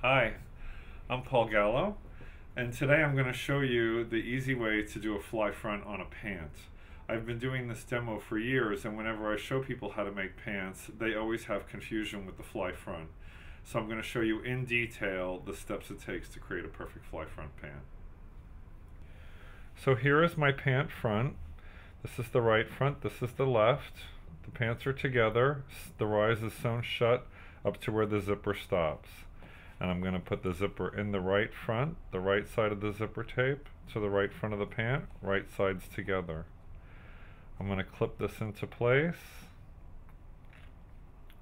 Hi, I'm Paul Gallo, and today I'm going to show you the easy way to do a fly front on a pant. I've been doing this demo for years, and whenever I show people how to make pants, they always have confusion with the fly front. So I'm going to show you in detail the steps it takes to create a perfect fly front pant. So here is my pant front. This is the right front, this is the left. The pants are together. The rise is sewn shut up to where the zipper stops. And I'm going to put the zipper in the right front, the right side of the zipper tape to the right front of the pant, right sides together. I'm going to clip this into place,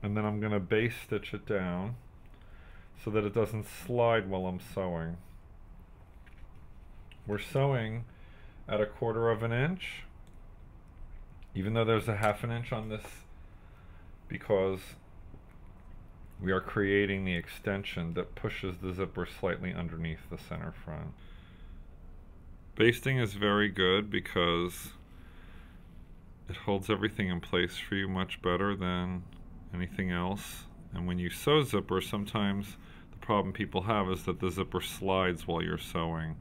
and then I'm going to base stitch it down so that it doesn't slide while I'm sewing. We're sewing at 1/4 inch, even though there's a 1/2 inch on this, because we are creating the extension that pushes the zipper slightly underneath the center front. Basting is very good because it holds everything in place for you much better than anything else. And when you sew zipper, sometimes the problem people have is that the zipper slides while you're sewing.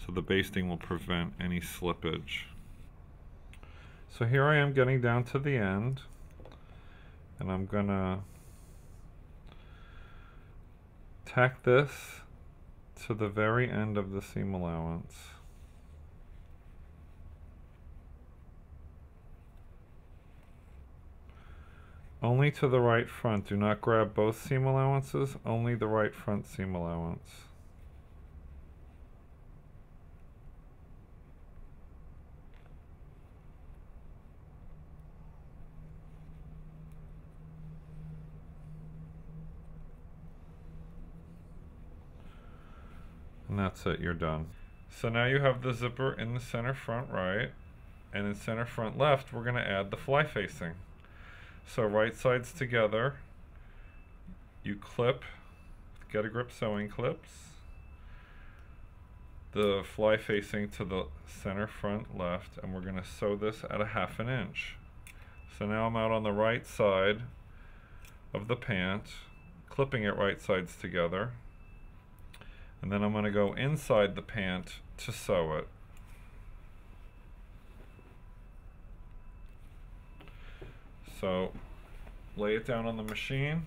So the basting will prevent any slippage. So here I am getting down to the end, and I'm gonna tack this to the very end of the seam allowance. Only to the right front. Do not grab both seam allowances, only the right front seam allowance. And that's it, you're done. So now you have the zipper in the center front right, and in center front left, we're going to add the fly facing. So right sides together, you clip, get a grip sewing clips, the fly facing to the center front left, and we're going to sew this at 1/2 inch. So now I'm out on the right side of the pant, clipping it right sides together. And then I'm going to go inside the pant to sew it. So lay it down on the machine.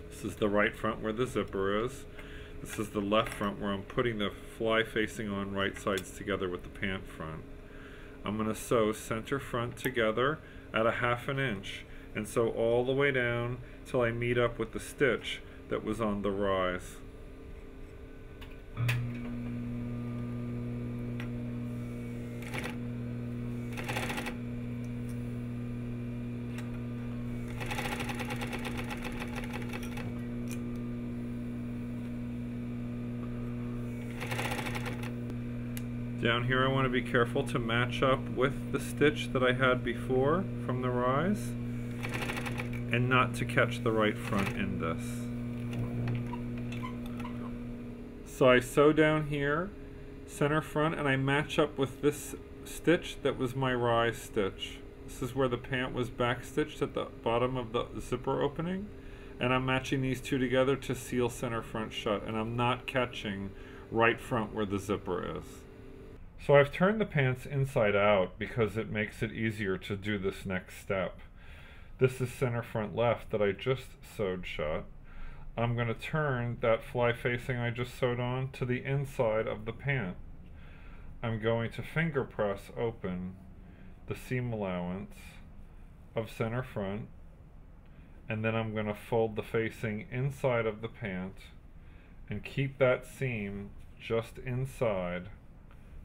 This is the right front where the zipper is. This is the left front where I'm putting the fly facing on right sides together with the pant front. I'm going to sew center front together at 1/2 inch and sew all the way down till I meet up with the stitch that was on the rise. Down here I want to be careful to match up with the stitch that I had before from the rise, and not to catch the right front in this. So I sew down here, center front, and I match up with this stitch that was my rise stitch. This is where the pant was back stitched at the bottom of the zipper opening, and I'm matching these two together to seal center front shut, and I'm not catching right front where the zipper is. So I've turned the pants inside out because it makes it easier to do this next step. This is center front left that I just sewed shut. I'm going to turn that fly facing I just sewed on to the inside of the pant. I'm going to finger press open the seam allowance of center front, and then I'm going to fold the facing inside of the pant and keep that seam just inside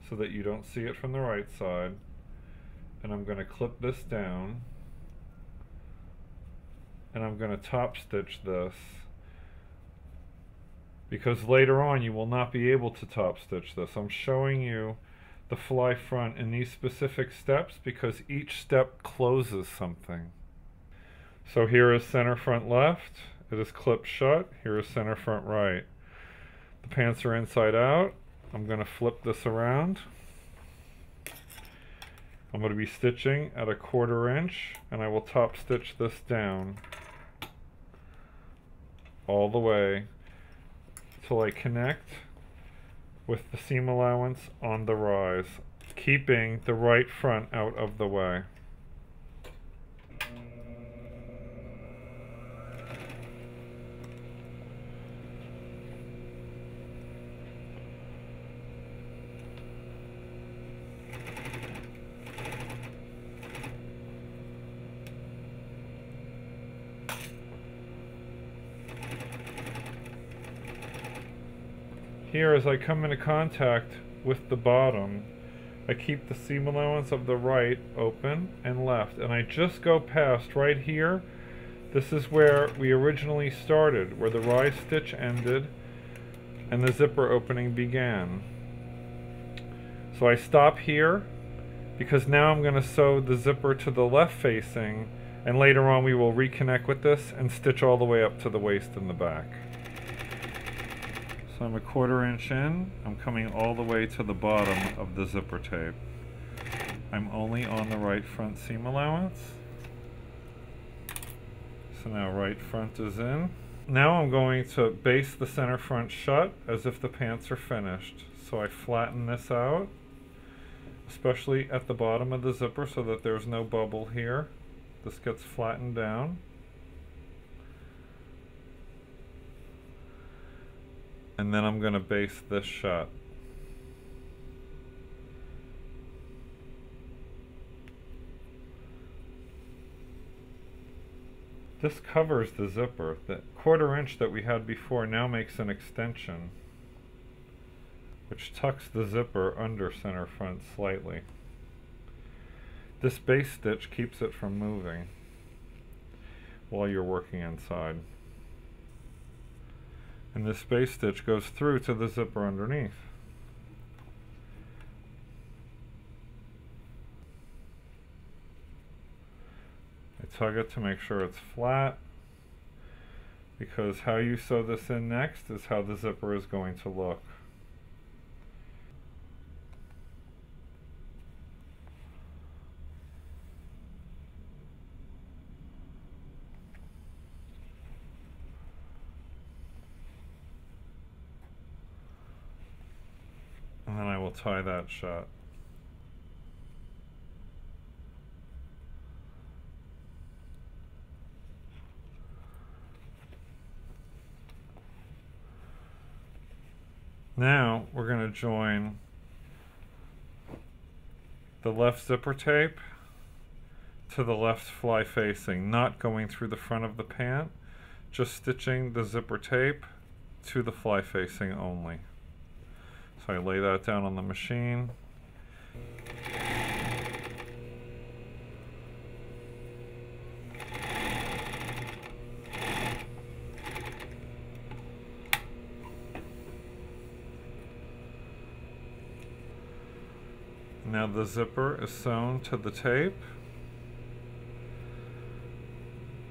so that you don't see it from the right side. And I'm going to clip this down, and I'm going to top stitch this, because later on you will not be able to top stitch this. I'm showing you the fly front in these specific steps because each step closes something. So here is center front left, it is clipped shut. Here is center front right. The pants are inside out. I'm going to flip this around. I'm going to be stitching at 1/4 inch, and I will top stitch this down. all the way till I connect with the seam allowance on the rise, keeping the right front out of the way. Here, as I come into contact with the bottom, I keep the seam allowance of the right open and left, and I just go past right here. This is where we originally started, where the rise stitch ended and the zipper opening began. So I stop here because now I'm going to sew the zipper to the left facing, and later on we will reconnect with this and stitch all the way up to the waist and the back. So I'm a 1/4 inch in, I'm coming all the way to the bottom of the zipper tape. I'm only on the right front seam allowance. So now right front is in. Now I'm going to baste the center front shut as if the pants are finished. So I flatten this out, especially at the bottom of the zipper so that there's no bubble here. This gets flattened down. And then I'm going to baste this shut. This covers the zipper. The 1/4 inch that we had before now makes an extension, which tucks the zipper under center front slightly. This base stitch keeps it from moving while you're working inside. And this base stitch goes through to the zipper underneath. I tug it to make sure it's flat, because how you sew this in next is how the zipper is going to look. And then I will tie that shut. Now we're going to join the left zipper tape to the left fly facing, not going through the front of the pant, just stitching the zipper tape to the fly facing only. So I lay that down on the machine. Now the zipper is sewn to the tape.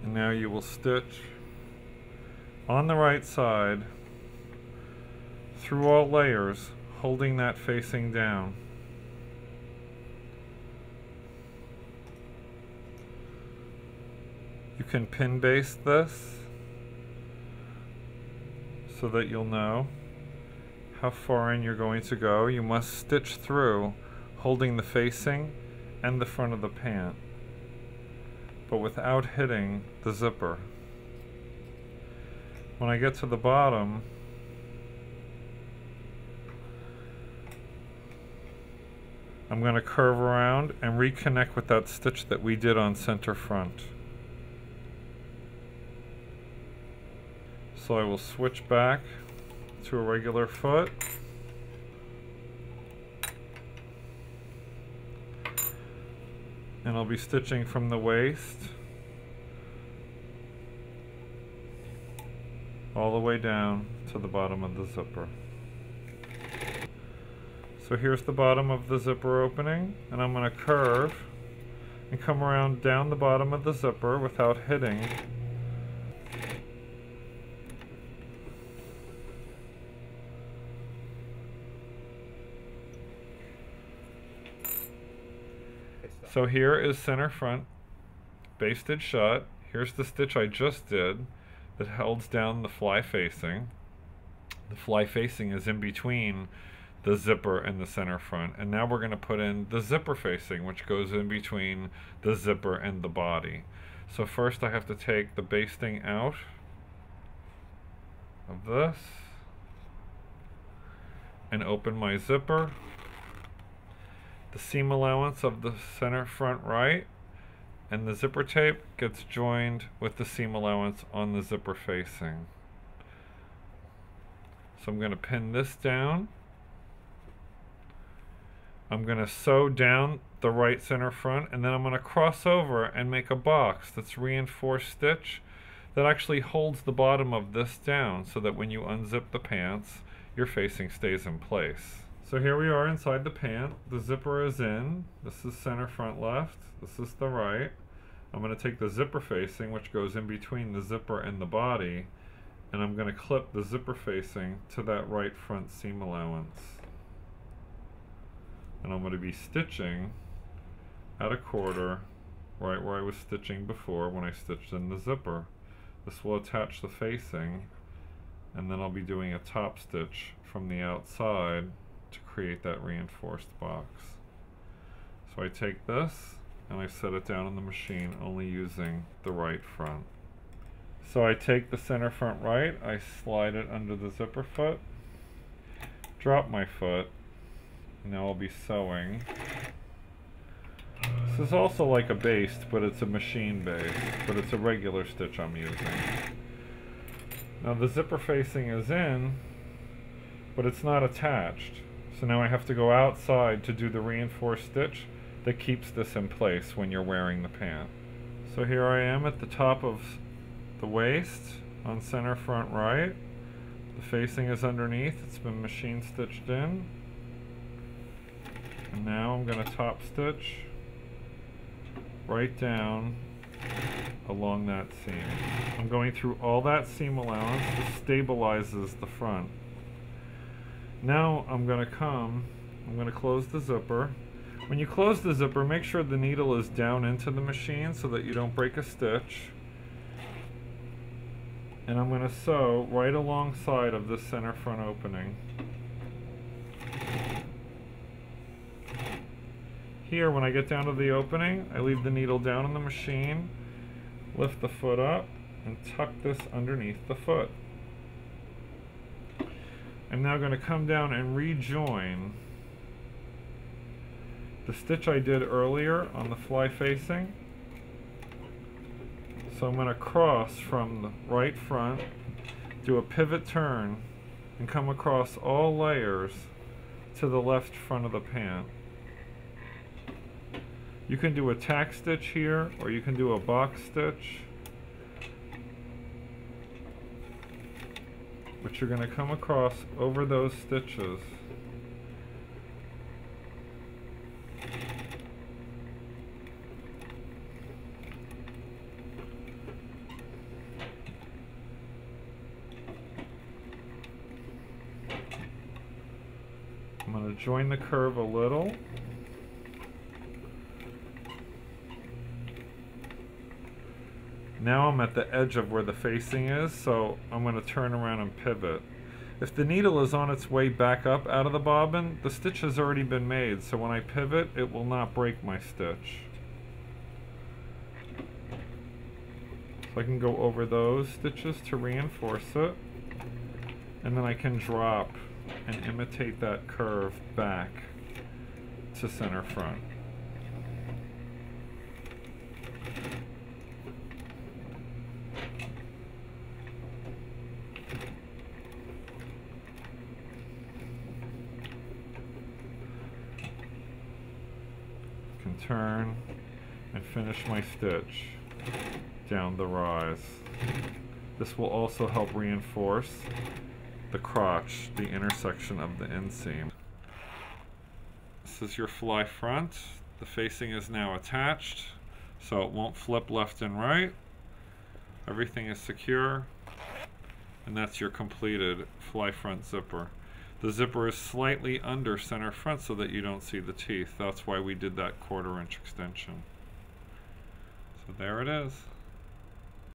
And now you will stitch on the right side through all layers, holding that facing down. You can pin baste this so that you'll know how far in you're going to go. You must stitch through, holding the facing and the front of the pant, but without hitting the zipper. When I get to the bottom, I'm going to curve around and reconnect with that stitch that we did on center front. So I will switch back to a regular foot. And I'll be stitching from the waist all the way down to the bottom of the zipper. So here's the bottom of the zipper opening, and I'm going to curve and come around down the bottom of the zipper without hitting. So here is center front, basted shut. Here's the stitch I just did. that holds down the fly facing. The fly facing is in between the zipper and the center front. And now we're going to put in the zipper facing, which goes in between the zipper and the body. So first I have to take the basting out of this and open my zipper. The seam allowance of the center front right and the zipper tape gets joined with the seam allowance on the zipper facing. So I'm going to pin this down. I'm going to sew down the right center front, and then I'm going to cross over and make a box that's reinforced stitch that actually holds the bottom of this down so that when you unzip the pants, your facing stays in place. So here we are inside the pant. The zipper is in. This is center front left. This is the right. I'm going to take the zipper facing, which goes in between the zipper and the body, and I'm going to clip the zipper facing to that right front seam allowance. And I'm going to be stitching at a quarter right where I was stitching before when I stitched in the zipper. This will attach the facing, and then I'll be doing a top stitch from the outside to create that reinforced box. So I take this and I set it down on the machine only using the right front. So I take the center front right, I slide it under the zipper foot, drop my foot. Now I'll be sewing. This is also like a baste, but it's a machine baste, but it's a regular stitch I'm using. Now the zipper facing is in, but it's not attached. So now I have to go outside to do the reinforced stitch that keeps this in place when you're wearing the pant. So here I am at the top of the waist on center front right. The facing is underneath, it's been machine stitched in. And now I'm going to top stitch right down along that seam. I'm going through all that seam allowance. This stabilizes the front. Now I'm going to close the zipper. When you close the zipper, make sure the needle is down into the machine so that you don't break a stitch. And I'm going to sew right alongside of this center front opening. Here, when I get down to the opening, I leave the needle down on the machine, lift the foot up, and tuck this underneath the foot. I'm now going to come down and rejoin the stitch I did earlier on the fly facing. So I'm going to cross from the right front, do a pivot turn, and come across all layers to the left front of the pant. You can do a tack stitch here, or you can do a box stitch. But you're going to come across over those stitches. I'm going to join the curve a little. Now I'm at the edge of where the facing is, so I'm going to turn around and pivot. If the needle is on its way back up out of the bobbin, the stitch has already been made, so when I pivot, it will not break my stitch. So I can go over those stitches to reinforce it, and then I can drop and imitate that curve back to center front. Can turn and finish my stitch down the rise. This will also help reinforce the crotch, the intersection of the inseam. This is your fly front. The facing is now attached, so it won't flip left and right. Everything is secure, and that's your completed fly front zipper. The zipper is slightly under center front so that you don't see the teeth. That's why we did that 1/4 inch extension. So there it is.